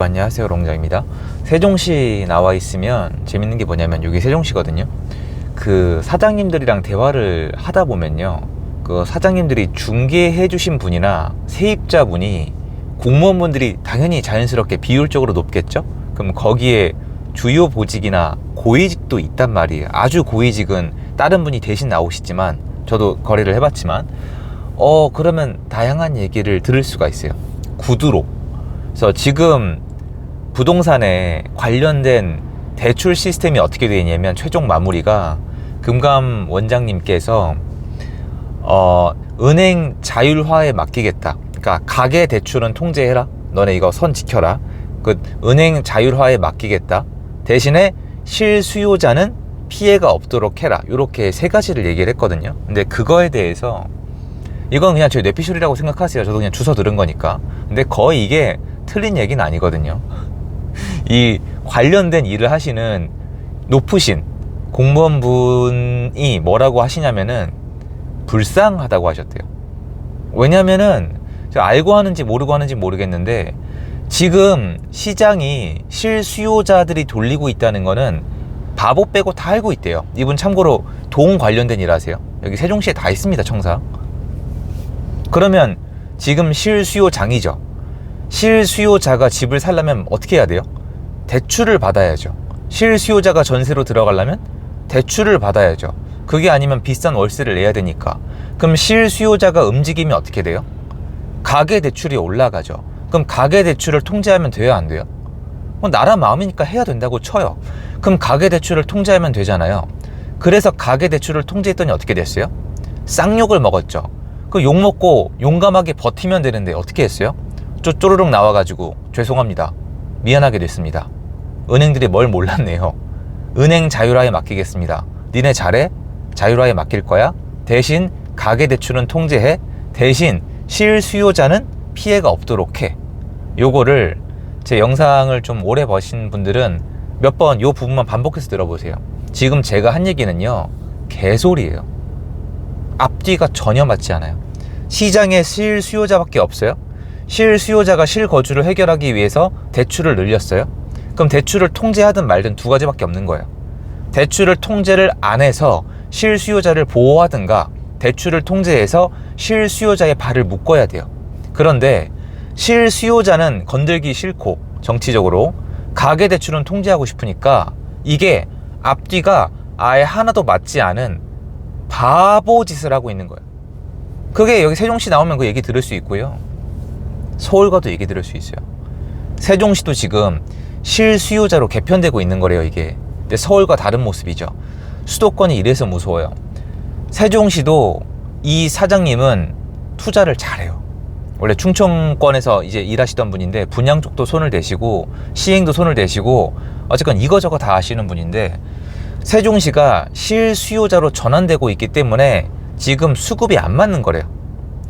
안녕하세요, 롱장입니다. 세종시 나와 있으면 재밌는 게 뭐냐면 여기 세종시거든요. 그 사장님들이랑 대화를 하다 보면요, 그 사장님들이 중개해 주신 분이나 세입자 분이 공무원분들이 당연히 자연스럽게 비율적으로 높겠죠. 그럼 거기에 주요 보직이나 고위직도 있단 말이에요. 아주 고위직은 다른 분이 대신 나오시지만 저도 거래를 해봤지만 그러면 다양한 얘기를 들을 수가 있어요. 구두로. 그래서 지금 부동산에 관련된 대출 시스템이 어떻게 되어 있냐면, 최종 마무리가 금감 원장님께서 은행 자율화에 맡기겠다. 그러니까 가계 대출은 통제해라, 너네 이거 선 지켜라, 그 은행 자율화에 맡기겠다, 대신에 실수요자는 피해가 없도록 해라, 이렇게 세 가지를 얘기를 했거든요. 근데 그거에 대해서 이건 그냥 제 뇌피셜이라고 생각하세요. 저도 그냥 주워 들은 거니까. 근데 거의 이게 틀린 얘기는 아니거든요. 이 관련된 일을 하시는 높으신 공무원분이 뭐라고 하시냐면은 불쌍하다고 하셨대요. 왜냐면은 제가 알고 하는지 모르고 하는지 모르겠는데, 지금 시장이 실수요자들이 돌리고 있다는 거는 바보 빼고 다 알고 있대요. 이분 참고로 동 관련된 일 하세요. 여기 세종시에 다 있습니다, 청사. 그러면 지금 실수요장이죠. 실수요자가 집을 살려면 어떻게 해야 돼요? 대출을 받아야죠. 실수요자가 전세로 들어가려면 대출을 받아야죠. 그게 아니면 비싼 월세를 내야 되니까. 그럼 실수요자가 움직이면 어떻게 돼요? 가계대출이 올라가죠. 그럼 가계대출을 통제하면 돼요, 안 돼요? 나라 마음이니까 해야 된다고 쳐요. 그럼 가계대출을 통제하면 되잖아요. 그래서 가계대출을 통제했더니 어떻게 됐어요? 쌍욕을 먹었죠. 그 욕 먹고 용감하게 버티면 되는데 어떻게 했어요? 쪼르륵 나와가지고 죄송합니다, 미안하게 됐습니다, 은행들이 뭘 몰랐네요, 은행 자율화에 맡기겠습니다, 니네 잘해? 자율화에 맡길 거야? 대신 가계대출은 통제해, 대신 실수요자는 피해가 없도록 해. 요거를 제 영상을 좀 오래 보신 분들은 몇 번 요 부분만 반복해서 들어보세요. 지금 제가 한 얘기는요, 개소리예요. 앞뒤가 전혀 맞지 않아요. 시장에 실수요자밖에 없어요? 실수요자가 실거주를 해결하기 위해서 대출을 늘렸어요? 그럼 대출을 통제하든 말든 두 가지밖에 없는 거예요. 대출을 통제를 안 해서 실수요자를 보호하든가, 대출을 통제해서 실수요자의 발을 묶어야 돼요. 그런데 실수요자는 건들기 싫고 정치적으로, 가계대출은 통제하고 싶으니까 이게 앞뒤가 아예 하나도 맞지 않은 바보 짓을 하고 있는 거예요. 그게 여기 세종시 나오면 그 얘기 들을 수 있고요, 서울 가도 얘기 들을 수 있어요. 세종시도 지금 실수요자로 개편되고 있는 거래요, 이게. 근데 서울과 다른 모습이죠. 수도권이 이래서 무서워요. 세종시도 이 사장님은 투자를 잘해요. 원래 충청권에서 이제 일하시던 분인데 분양 쪽도 손을 대시고 시행도 손을 대시고 어쨌건 이거저거 다 아시는 분인데, 세종시가 실수요자로 전환되고 있기 때문에 지금 수급이 안 맞는 거래요.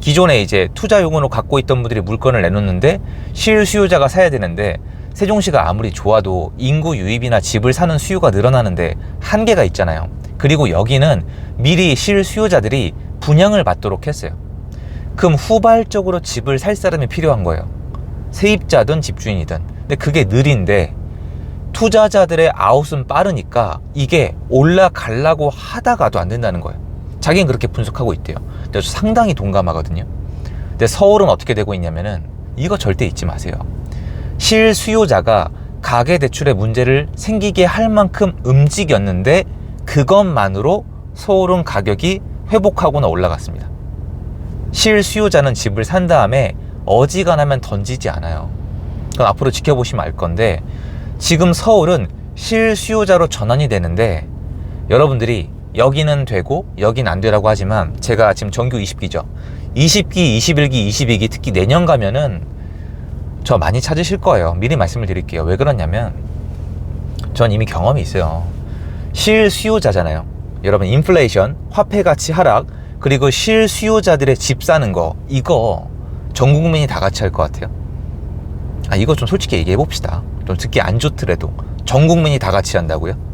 기존에 이제 투자용으로 갖고 있던 분들이 물건을 내놓는데 실수요자가 사야 되는데, 세종시가 아무리 좋아도 인구 유입이나 집을 사는 수요가 늘어나는데 한계가 있잖아요. 그리고 여기는 미리 실수요자들이 분양을 받도록 했어요. 그럼 후발적으로 집을 살 사람이 필요한 거예요. 세입자든 집주인이든. 근데 그게 느린데 투자자들의 아웃은 빠르니까 이게 올라가려고 하다가도 안 된다는 거예요. 자기는 그렇게 분석하고 있대요. 근데 저 상당히 동감하거든요. 근데 서울은 어떻게 되고 있냐면은, 이거 절대 잊지 마세요. 실수요자가 가계대출의 문제를 생기게 할 만큼 움직였는데 그것만으로 서울은 가격이 회복하거나 올라갔습니다. 실수요자는 집을 산 다음에 어지간하면 던지지 않아요. 그건 앞으로 지켜보시면 알 건데, 지금 서울은 실수요자로 전환이 되는데, 여러분들이 여기는 되고 여긴 안 되라고 하지만, 제가 지금 정규 20기죠 20기, 21기, 22기 특히 내년 가면은 저 많이 찾으실 거예요. 미리 말씀을 드릴게요. 왜 그러냐면 전 이미 경험이 있어요. 실수요자잖아요. 여러분, 인플레이션, 화폐 가치 하락, 그리고 실수요자들의 집 사는 거, 이거 전 국민이 다 같이 할 것 같아요. 이거 좀 솔직히 얘기해 봅시다. 좀 듣기 안 좋더라도 전 국민이 다 같이 한다고요?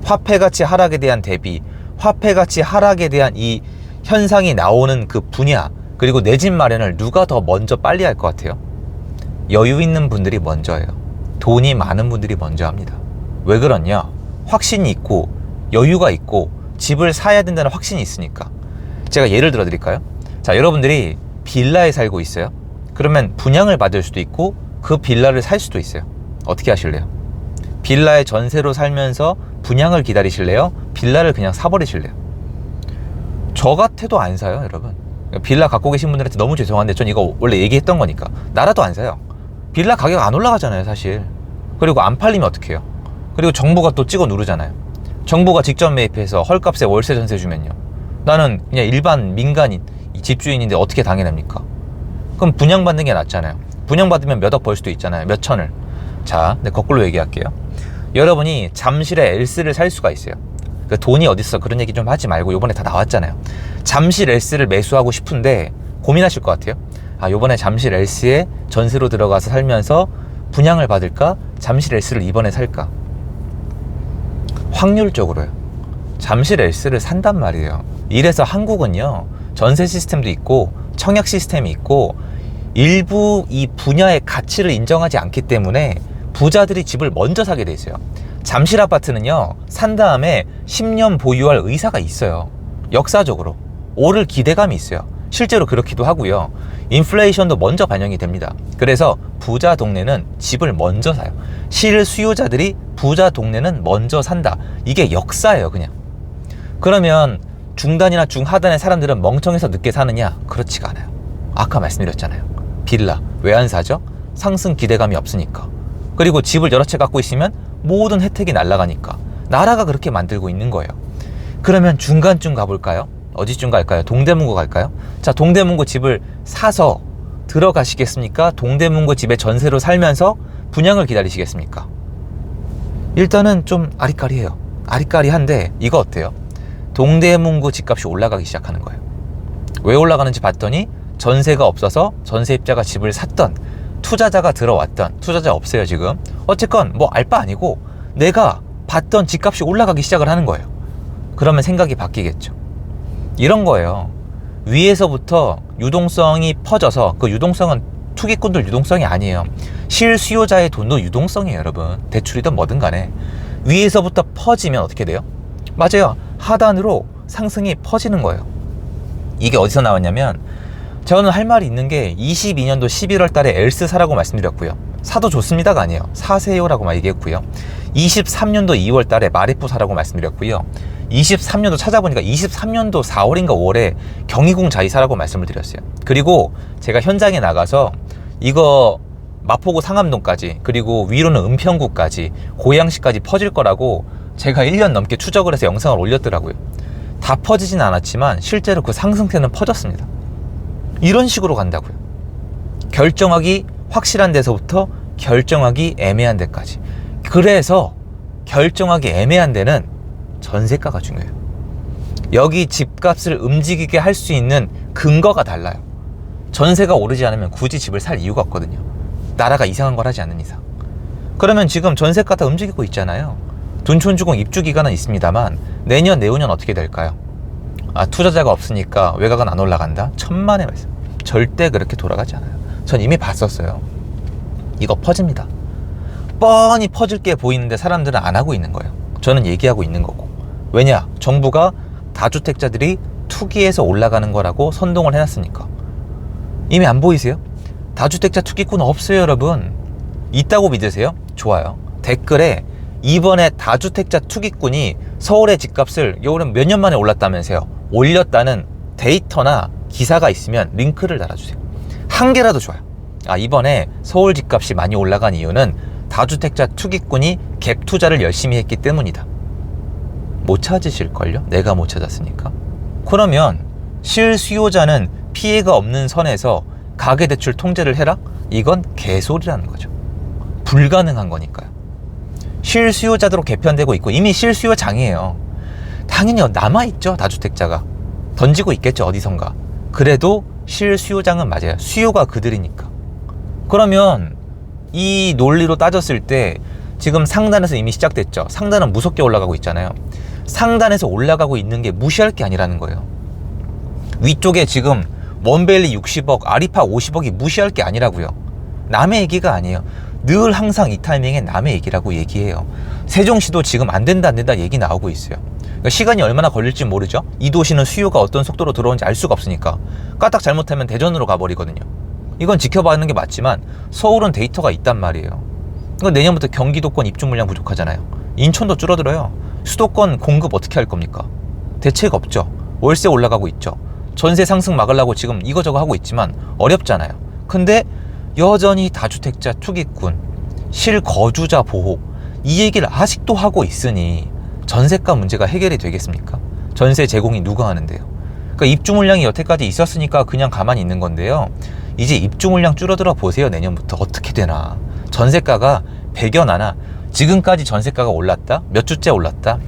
화폐 가치 하락에 대한 대비, 화폐 가치 하락에 대한 이 현상이 나오는 그 분야, 그리고 내 집 마련을 누가 더 먼저 빨리 할 것 같아요? 여유 있는 분들이 먼저예요. 돈이 많은 분들이 먼저 합니다. 왜 그러냐? 확신이 있고 여유가 있고 집을 사야 된다는 확신이 있으니까. 제가 예를 들어 드릴까요? 자, 여러분들이 빌라에 살고 있어요. 그러면 분양을 받을 수도 있고 그 빌라를 살 수도 있어요. 어떻게 하실래요? 빌라에 전세로 살면서 분양을 기다리실래요? 빌라를 그냥 사버리실래요? 저 같아도 안 사요, 여러분. 빌라 갖고 계신 분들한테 너무 죄송한데 전 이거 원래 얘기했던 거니까 나라도 안 사요. 빌라 가격 안 올라가잖아요, 사실. 그리고 안 팔리면 어떡해요? 그리고 정부가 또 찍어 누르잖아요. 정부가 직접 매입해서 헐값에 월세 전세 주면요, 나는 그냥 일반 민간인 집주인인데 어떻게 당해냅니까? 그럼 분양받는 게 낫잖아요. 분양받으면 몇 억 벌 수도 있잖아요, 몇 천을. 자, 근데 거꾸로 얘기할게요. 여러분이 잠실에 엘스를 살 수가 있어요. 그 돈이 어딨어 그런 얘기 좀 하지 말고, 요번에 다 나왔잖아요. 잠실 엘스를 매수하고 싶은데 고민하실 것 같아요. 아, 요번에 잠실 엘스에 전세로 들어가서 살면서 분양을 받을까? 잠실 엘스를 이번에 살까? 확률적으로요, 잠실 엘스를 산단 말이에요. 이래서 한국은요, 전세 시스템도 있고 청약 시스템이 있고 일부 이 분야의 가치를 인정하지 않기 때문에 부자들이 집을 먼저 사게 돼 있어요. 잠실 아파트는요, 산 다음에 10년 보유할 의사가 있어요. 역사적으로 오를 기대감이 있어요. 실제로 그렇기도 하고요. 인플레이션도 먼저 반영이 됩니다. 그래서 부자 동네는 집을 먼저 사요. 실수요자들이 부자 동네는 먼저 산다. 이게 역사예요, 그냥. 그러면 중단이나 중하단의 사람들은 멍청해서 늦게 사느냐? 그렇지가 않아요. 아까 말씀드렸잖아요. 빌라 왜 안 사죠? 상승 기대감이 없으니까. 그리고 집을 여러 채 갖고 있으면 모든 혜택이 날아가니까. 나라가 그렇게 만들고 있는 거예요. 그러면 중간쯤 가볼까요? 어디쯤 갈까요? 동대문구 갈까요? 자, 동대문구 집을 사서 들어가시겠습니까? 동대문구 집에 전세로 살면서 분양을 기다리시겠습니까? 일단은 좀 아리까리해요. 아리까리한데 이거 어때요? 동대문구 집값이 올라가기 시작하는 거예요. 왜 올라가는지 봤더니 전세가 없어서 전세입자가 집을 샀던, 투자자가 들어왔던, 투자자 없어요 지금. 어쨌건 뭐 알 바 아니고 내가 봤던 집값이 올라가기 시작을 하는 거예요. 그러면 생각이 바뀌겠죠. 이런 거예요. 위에서부터 유동성이 퍼져서, 그 유동성은 투기꾼들 유동성이 아니에요. 실수요자의 돈도 유동성이에요, 여러분. 대출이든 뭐든 간에. 위에서부터 퍼지면 어떻게 돼요? 맞아요. 하단으로 상승이 퍼지는 거예요. 이게 어디서 나왔냐면, 저는 할 말이 있는 게 22년도 11월 달에 엘스 사라고 말씀드렸고요. 사도 좋습니다가 아니에요. 사세요라고 막 얘기했고요. 23년도 2월 달에 마리프 사라고 말씀드렸고요. 23년도 찾아보니까 23년도 4월인가 5월에 경희궁 자이 사라고 말씀을 드렸어요. 그리고 제가 현장에 나가서 이거 마포구 상암동까지, 그리고 위로는 은평구까지, 고양시까지 퍼질 거라고 제가 1년 넘게 추적을 해서 영상을 올렸더라고요. 다 퍼지진 않았지만 실제로 그 상승세는 퍼졌습니다. 이런 식으로 간다고요. 결정하기 확실한 데서부터 결정하기 애매한 데까지. 그래서 결정하기 애매한 데는 전세가가 중요해요. 여기 집값을 움직이게 할 수 있는 근거가 달라요. 전세가 오르지 않으면 굳이 집을 살 이유가 없거든요. 나라가 이상한 걸 하지 않는 이상. 그러면 지금 전세가 다 움직이고 있잖아요. 둔촌주공 입주기간은 있습니다만 내년 내후년 어떻게 될까요? 아, 투자자가 없으니까 외곽은 안 올라간다? 천만의 말씀. 절대 그렇게 돌아가지 않아요. 전 이미 봤었어요. 이거 퍼집니다. 뻔히 퍼질 게 보이는데 사람들은 안 하고 있는 거예요. 저는 얘기하고 있는 거고. 왜냐? 정부가 다주택자들이 투기해서 올라가는 거라고 선동을 해놨으니까. 이미 안 보이세요? 다주택자 투기꾼 없어요, 여러분. 있다고 믿으세요? 좋아요. 댓글에 이번에 다주택자 투기꾼이 서울의 집값을 요번에 몇 년 만에 올랐다면서요. 올렸다는 데이터나 기사가 있으면 링크를 달아주세요. 한 개라도 좋아요. 아, 이번에 서울 집값이 많이 올라간 이유는 다주택자 투기꾼이 갭 투자를 열심히 했기 때문이다. 못 찾으실걸요? 내가 못 찾았으니까. 그러면 실수요자는 피해가 없는 선에서 가계대출 통제를 해라? 이건 개소리라는 거죠. 불가능한 거니까요. 실수요자대로 개편되고 있고 이미 실수요장이에요. 당연히 남아있죠, 다주택자가. 던지고 있겠죠, 어디선가. 그래도 실수요장은 맞아요. 수요가 그들이니까. 그러면 이 논리로 따졌을 때 지금 상단에서 이미 시작됐죠. 상단은 무섭게 올라가고 있잖아요. 상단에서 올라가고 있는 게 무시할 게 아니라는 거예요. 위쪽에 지금 원벨리 60억, 아리파 50억이 무시할 게 아니라고요. 남의 얘기가 아니에요. 늘 항상 이 타이밍에 남의 얘기라고 얘기해요. 세종시도 지금 안 된다 얘기 나오고 있어요. 그러니까 시간이 얼마나 걸릴지 모르죠. 이 도시는 수요가 어떤 속도로 들어오는지 알 수가 없으니까 까딱 잘못하면 대전으로 가버리거든요. 이건 지켜봐는 게 맞지만 서울은 데이터가 있단 말이에요. 그러니까 내년부터 경기도권 입주 물량 부족하잖아요. 인천도 줄어들어요. 수도권 공급 어떻게 할 겁니까? 대책 없죠. 월세 올라가고 있죠. 전세 상승 막으려고 지금 이거저거 하고 있지만 어렵잖아요. 근데 여전히 다주택자 투기꾼, 실거주자 보호 이 얘기를 아직도 하고 있으니 전세가 문제가 해결이 되겠습니까? 전세 제공이 누가 하는데요? 그러니까 입주 물량이 여태까지 있었으니까 그냥 가만히 있는 건데요. 이제 입주 물량 줄어들어 보세요. 내년부터 어떻게 되나. 전세가가 100여 나나. 지금까지 전세가가 올랐다? 몇 주째 올랐다?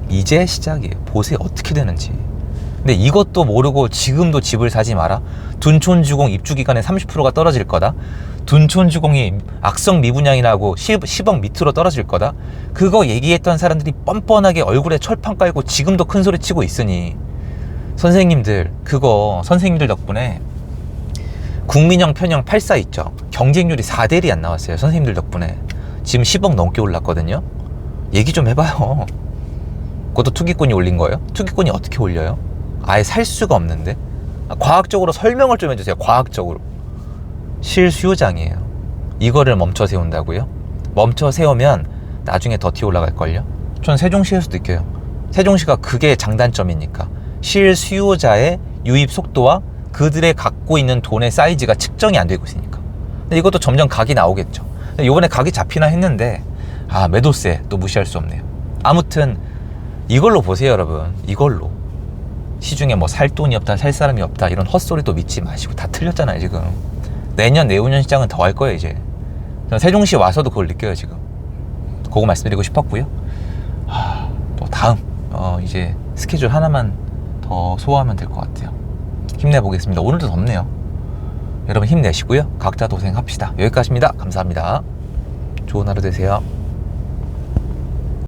이제 시작이에요. 보세요. 어떻게 되는지. 근데 이것도 모르고 지금도 집을 사지 마라. 둔촌주공 입주기간에 30%가 떨어질 거다. 둔촌주공이 악성 미분양이라고 10억 밑으로 떨어질 거다. 그거 얘기했던 사람들이 뻔뻔하게 얼굴에 철판 깔고 지금도 큰 소리 치고 있으니 선생님들 그거 선생님들 덕분에 국민형 편형 84 있죠. 경쟁률이 4대1이 안 나왔어요. 선생님들 덕분에 지금 10억 넘게 올랐거든요. 얘기 좀 해봐요. 그것도 투기꾼이 올린 거예요? 투기꾼이 어떻게 올려요? 아예 살 수가 없는데. 과학적으로 설명을 좀 해주세요. 과학적으로. 실수요장이에요. 이거를 멈춰 세운다고요? 멈춰 세우면 나중에 더 튀어 올라갈걸요? 전 세종시에서도 느껴요. 세종시가 그게 장단점이니까. 실수요자의 유입 속도와 그들의 갖고 있는 돈의 사이즈가 측정이 안 되고 있으니까. 근데 이것도 점점 각이 나오겠죠. 이번에 각이 잡히나 했는데 매도세 또 무시할 수 없네요. 아무튼 이걸로 보세요, 여러분. 이걸로 시중에 뭐 살 돈이 없다, 살 사람이 없다 이런 헛소리도 믿지 마시고 다 틀렸잖아요. 지금 내년 내후년 시장은 더 할 거예요. 이제 저는 세종시 와서도 그걸 느껴요. 지금 그거 말씀드리고 싶었고요. 또 다음 이제 스케줄 하나만 더 소화하면 될 것 같아요. 힘내보겠습니다. 오늘도 덥네요. 여러분 힘내시고요. 각자 도생합시다. 여기까지입니다. 감사합니다. 좋은 하루 되세요.